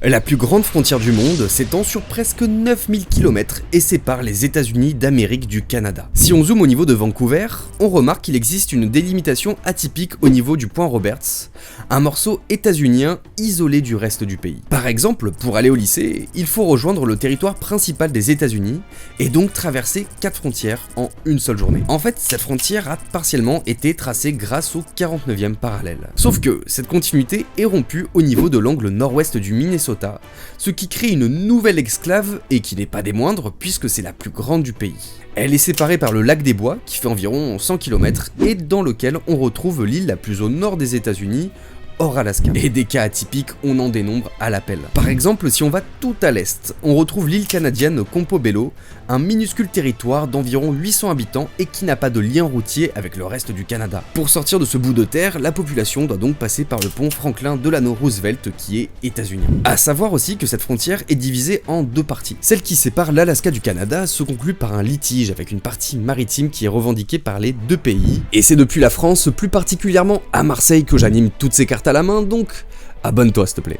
La plus grande frontière du monde s'étend sur presque 9000 km et sépare les États-Unis d'Amérique du Canada. Si on zoome au niveau de Vancouver, on remarque qu'il existe une délimitation atypique au niveau du point Roberts, un morceau états-unien isolé du reste du pays. Par exemple, pour aller au lycée, il faut rejoindre le territoire principal des États-Unis et donc traverser 4 frontières en une seule journée. En fait, cette frontière a partiellement été tracée grâce au 49e parallèle. Sauf que cette continuité est rompue au niveau de l'angle nord-ouest du Minnesota, ce qui crée une nouvelle exclave et qui n'est pas des moindres puisque c'est la plus grande du pays. Elle est séparée par le lac des Bois qui fait environ 100 km et dans lequel on retrouve l'île la plus au nord des États-Unis, hors Alaska. Et des cas atypiques, on en dénombre à l'appel. Par exemple, si on va tout à l'est, on retrouve l'île canadienne Campobello, un minuscule territoire d'environ 800 habitants et qui n'a pas de lien routier avec le reste du Canada. Pour sortir de ce bout de terre, la population doit donc passer par le pont Franklin Delano Roosevelt qui est états-unien. À savoir aussi que cette frontière est divisée en deux parties. Celle qui sépare l'Alaska du Canada se conclut par un litige avec une partie maritime qui est revendiquée par les deux pays. Et c'est depuis la France, plus particulièrement à Marseille, que j'anime toutes ces cartes à la main, donc abonne-toi s'il te plaît.